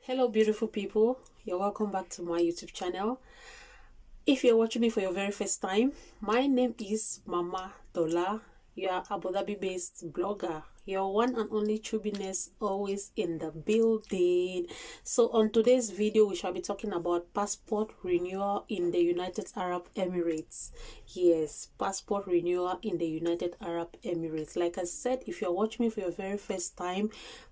Hello beautiful people, you're welcome back to my YouTube channel. If you're watching me for your very first time, my name is Mama Dola. You are Abu Dhabi based blogger, your one and only chubiness always in the building. So on today's video we shall be talking about passport renewal in the United Arab Emirates. Yes, passport renewal in the United Arab Emirates. Like I said, if you're watching me for your very first time,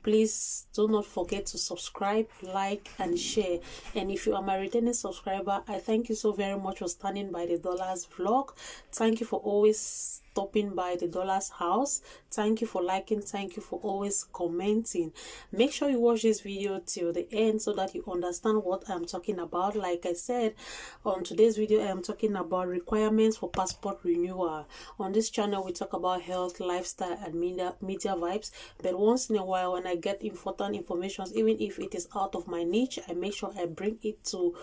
please do not forget to subscribe, like and share. And if you are my returning subscriber, I thank you so very much for standing by the Dollars vlog. Thank you for always stopping by the Dollars house. Thank you for liking. Thank you for always commenting. Make sure you watch this video till the end so that you understand what I'm talking about. Like I said, on today's video I am talking about requirements for passport renewal. On this channel we talk about health, lifestyle and media vibes, but once in a while when I get important information, even if it is out of my niche, I make sure I bring it to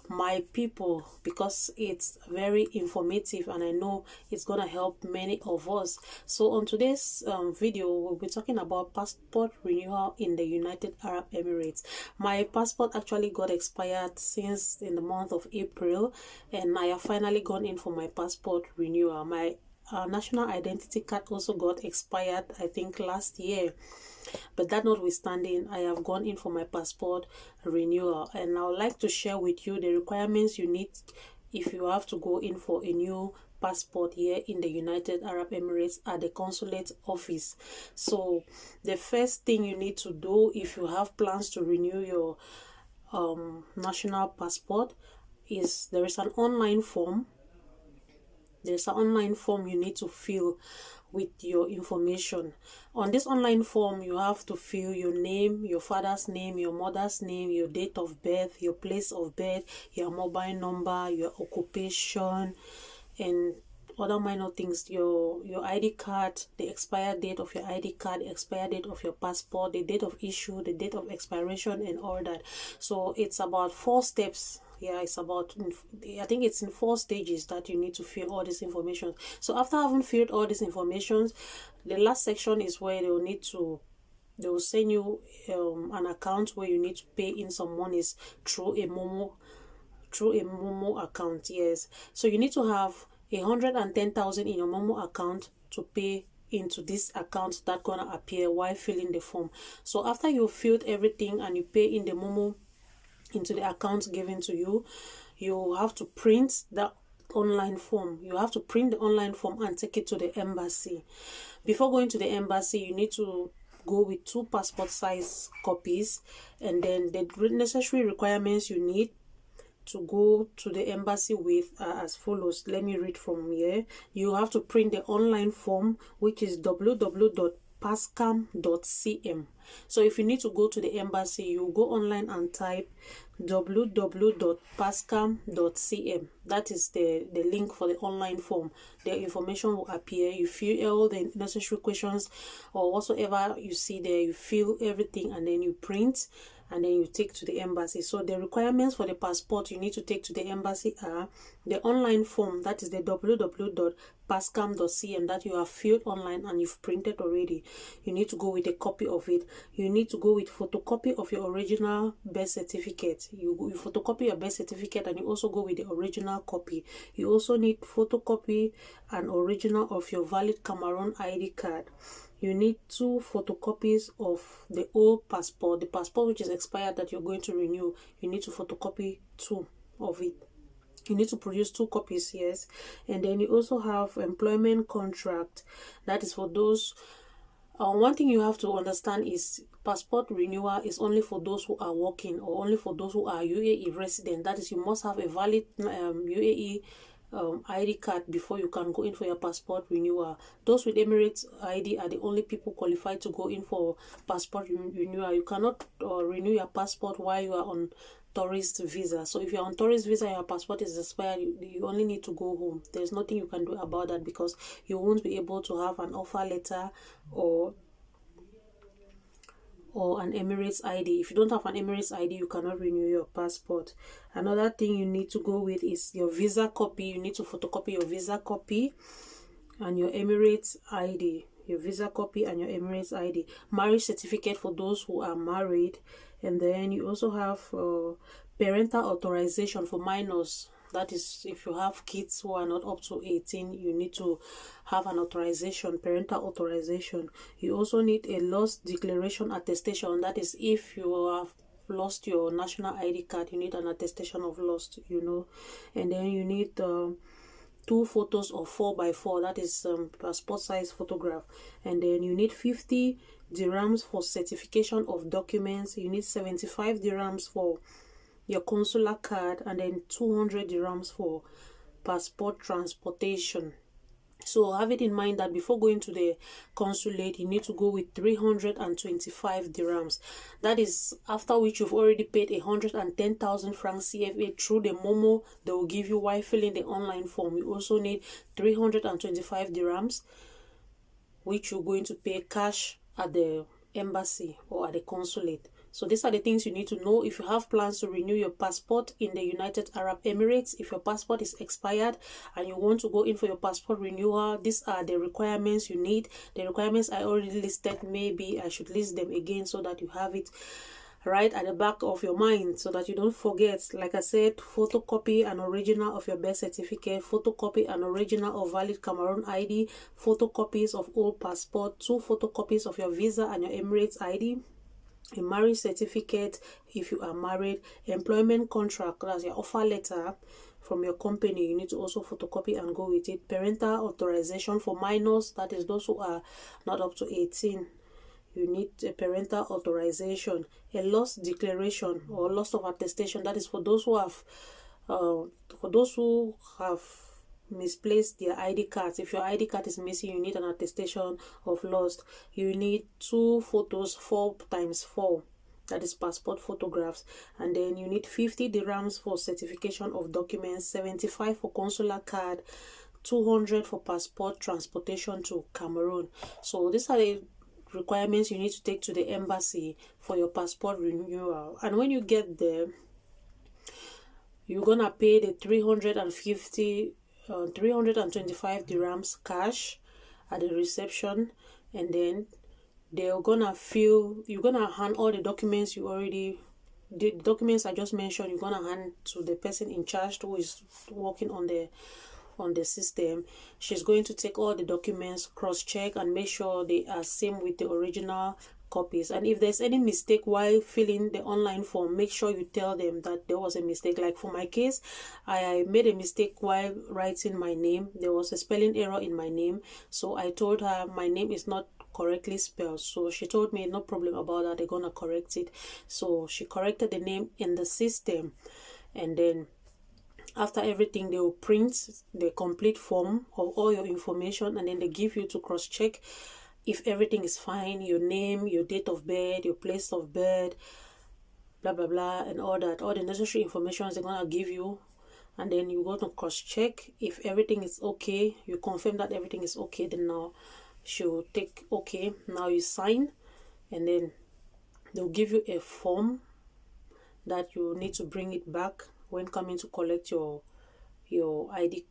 my people because it's very informative and I know it's gonna help many of us. So on today's video we'll be talking about passport renewal in the United Arab Emirates. My passport actually got expired since in the month of April, and I have finally gone in for my passport renewal. My national identity card also got expired, I think last year, but that notwithstanding, I have gone in for my passport renewal, and I would like to share with you the requirements you need if you have to go in for a new passport here in the United Arab Emirates at the consulate office. So the first thing you need to do if you have plans to renew your national passport is there is an online form. There's an online form you need to fill with your information. On this online form, you have to fill your name, your father's name, your mother's name, your date of birth, your place of birth, your mobile number, your occupation, and other minor things, your ID card, the expired date of your ID card, the expired date of your passport, the date of issue, the date of expiration, and all that. So it's about 4 steps. Yeah, it's about, I think it's in 4 stages that you need to fill all this information. So after having filled all this information, the last section is where they will send you an account where you need to pay in some monies through a Momo account. Yes, so you need to have 110,000 in your Momo account to pay into this account that's gonna appear while filling the form. So after you filled everything and you pay in the Momo into the account given to you, you have to print that online form. You have to print the online form and take it to the embassy. Before going to the embassy, you need to go with 2 passport size copies, and then the necessary requirements you need to go to the embassy with as follows. Let me read from here. You have to print the online form, which is www.pascam.cm. So if you need to go to the embassy, you go online and type www.pascam.cm. that is the link for the online form. The information will appear. You fill all the necessary questions or whatsoever you see there, you fill everything and then you print and then you take to the embassy. So the requirements for the passport you need to take to the embassy are the online form, that is the www.pascam.cm, that you have filled online and you've printed already. You need to go with a copy of it. You need to go with photocopy of your original birth certificate. You photocopy your birth certificate and you also go with the original copy. You also need photocopy and original of your valid Cameroon ID card. You need 2 photocopies of the old passport, the passport which is expired that you're going to renew. You need to photocopy 2 of it. You need to produce 2 copies, yes. And then you also have employment contract. That is for those. One thing you have to understand is passport renewal is only for those who are working or only for those who are UAE resident. That is, you must have a valid UAE ID card before you can go in for your passport renewal. Those with Emirates ID are the only people qualified to go in for passport renewal. You cannot renew your passport while you are on tourist visa. So if you're on tourist visa and your passport is expired, you only need to go home. There's nothing you can do about that because you won't be able to have an offer letter or an Emirates ID. If you don't have an Emirates ID, you cannot renew your passport. Another thing you need to go with is your visa copy. You need to photocopy your visa copy and your Emirates ID. Your visa copy and your Emirates ID. Marriage certificate for those who are married. And then you also have parental authorization for minors. That is, if you have kids who are not up to 18, you need to have an authorization, parental authorization. You also need a loss declaration attestation. That is, if you have lost your national ID card, you need an attestation of lost, And then you need 2 photos of 4x4, that is passport size photograph. And then you need 50 dirhams for certification of documents. You need 75 dirhams for your consular card, and then 200 dirhams for passport transportation. So have it in mind that before going to the consulate, you need to go with 325 dirhams. That is after which you've already paid 110,000 francs CFA through the Momo they will give you while filling the online form. You also need 325 dirhams, which you're going to pay cash at the embassy or at the consulate. So these are the things you need to know if you have plans to renew your passport in the United Arab Emirates. If your passport is expired and you want to go in for your passport renewal, these are the requirements you need. The requirements I already listed, maybe I should list them again so that you have it right at the back of your mind so that you don't forget. Like I said, photocopy and original of your birth certificate, photocopy and original of valid Cameroon ID, photocopies of old passport, 2 photocopies of your visa and your Emirates ID, a marriage certificate if you are married, employment contract, that's your offer letter from your company, you need to also photocopy and go with it. Parental authorization for minors, that is those who are not up to 18, you need a parental authorization. A loss declaration or loss of attestation, that is for those who have misplaced their ID cards. If your ID card is missing, you need an attestation of lost. You need 2 photos, 4x4, that is passport photographs. And then you need 50 dirhams for certification of documents, 75 for consular card, 200 for passport transportation to Cameroon. So these are the requirements you need to take to the embassy for your passport renewal. And when you get there, you're gonna pay the 325 dirhams cash at the reception, and then you're gonna hand all the documents the documents I just mentioned, you're gonna hand to the person in charge who is working on the system. She's going to take all the documents, cross-check and make sure they are same with the original copies. And if there's any mistake while filling the online form, make sure you tell them that there was a mistake. Like for my case, I made a mistake while writing my name. There was a spelling error in my name, so I told her my name is not correctly spelled. So she told me no problem about that, they're gonna correct it. So she corrected the name in the system, and then after everything, they will print the complete form of all your information, and then they give you to cross-check if everything is fine, your name, your date of birth, your place of birth, blah blah blah, and all that. All the necessary information they're gonna give you, and then you go to cross-check. If everything is okay, you confirm that everything is okay, then now she'll take okay. Now you sign, and then they'll give you a form that you need to bring it back when coming to collect your ID,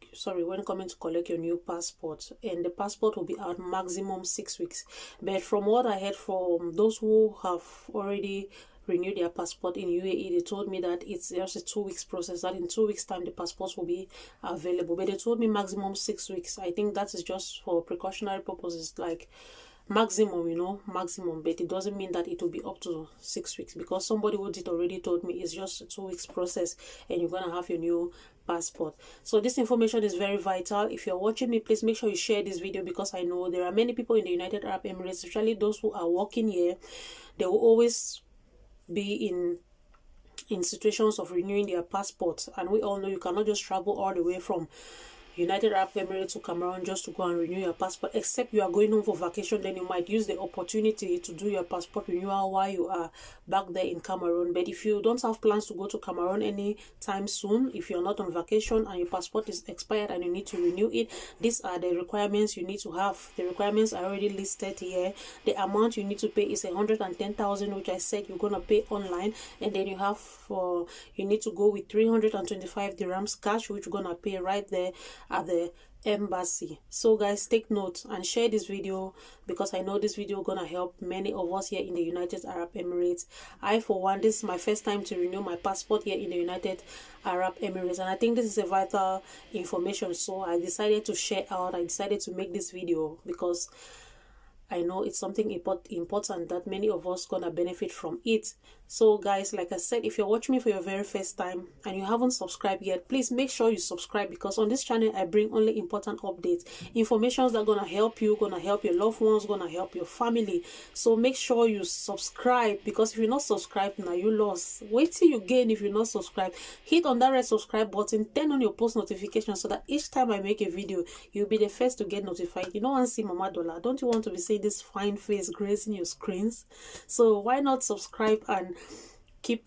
when coming to collect your new passport. And the passport will be out maximum 6 weeks. But from what I heard from those who have already renewed their passport in UAE, they told me that it's just a 2 weeks process, that in 2 weeks time the passports will be available. But they told me maximum 6 weeks. I think that is just for precautionary purposes, like maximum, maximum, but it doesn't mean that it will be up to 6 weeks, because somebody who did already told me it's just a 2 weeks process and you're gonna have your new passport. So this information is very vital. If you're watching me, please make sure you share this video, because I know there are many people in the United Arab Emirates, especially those who are working here. They will always be in situations of renewing their passports, and we all know you cannot just travel all the way from United Arab Emirates to Cameroon just to go and renew your passport, except you are going home for vacation. Then you might use the opportunity to do your passport renewal while you are back there in Cameroon. But if you don't have plans to go to Cameroon anytime soon, if you're not on vacation and your passport is expired and you need to renew it, these are the requirements you need to have. The requirements are already listed here. The amount you need to pay is 110,000, which I said you're gonna pay online, and then you have you need to go with 325 dirhams cash, which you're gonna pay right there at the embassy. So guys, take note and share this video, because I know this video gonna help many of us here in the United Arab Emirates. I, for one, this is my first time to renew my passport here in the United Arab Emirates, and I think this is a vital information, so I decided to share out. I decided to make this video because I know it's something important that many of us gonna benefit from it. So guys, like I said, if you're watching me for your very first time and you haven't subscribed yet, please make sure you subscribe, because on this channel I bring only important updates, information that gonna help you, gonna help your loved ones, gonna help your family. So make sure you subscribe, because if you're not subscribed now, you lost. Wait till you gain. If you're not subscribed, hit on that red subscribe button, turn on your post notifications, so that each time I make a video, you'll be the first to get notified. You don't want to see Mama Dollar. Don't you want to be seeing this fine face gracing your screens? So why not subscribe and keep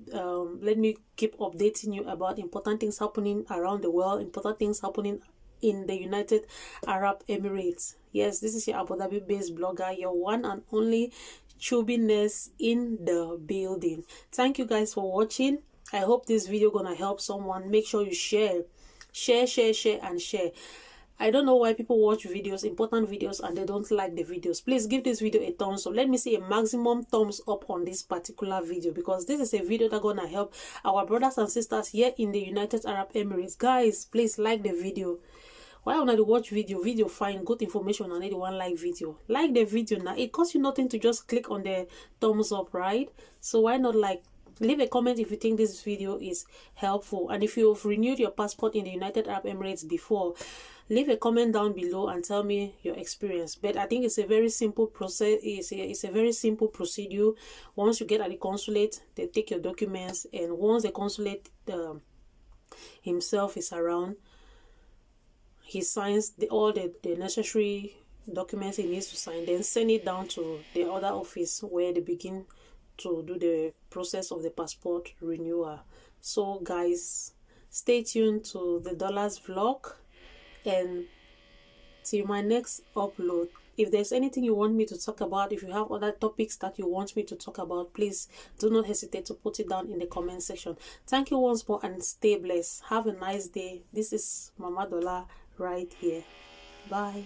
let me keep updating you about important things happening around the world, important things happening in the United Arab Emirates. Yes, this is your Abu Dhabi based blogger, your one and only chubiness in the building. Thank you guys for watching. I hope this video gonna help someone. Make sure you share and share. I don't know why people watch videos, important videos, and they don't like the videos. Please give this video a thumbs up. Let me see a maximum thumbs up on this particular video, because this is a video that's gonna help our brothers and sisters here in the United Arab Emirates. Guys, please like the video. Why when I watch video fine, good information, and need one like video. Like the video now. It costs you nothing to just click on the thumbs up, right? So why not like? Leave a comment if you think this video is helpful, and if you've renewed your passport in the United Arab Emirates before, leave a comment down below and tell me your experience. But I think it's a very simple process. It's a very simple procedure. Once you get at the consulate, they take your documents, and once the consulate himself is around, he signs all the necessary documents he needs to sign, then send it down to the other office where they begin to do the process of the passport renewal. So guys, stay tuned to the Dollars vlog, and till my next upload. If there's anything you want me to talk about, if you have other topics that you want me to talk about, please do not hesitate to put it down in the comment section. Thank you once more, and stay blessed. Have a nice day. This is Mama Dollar right here. Bye.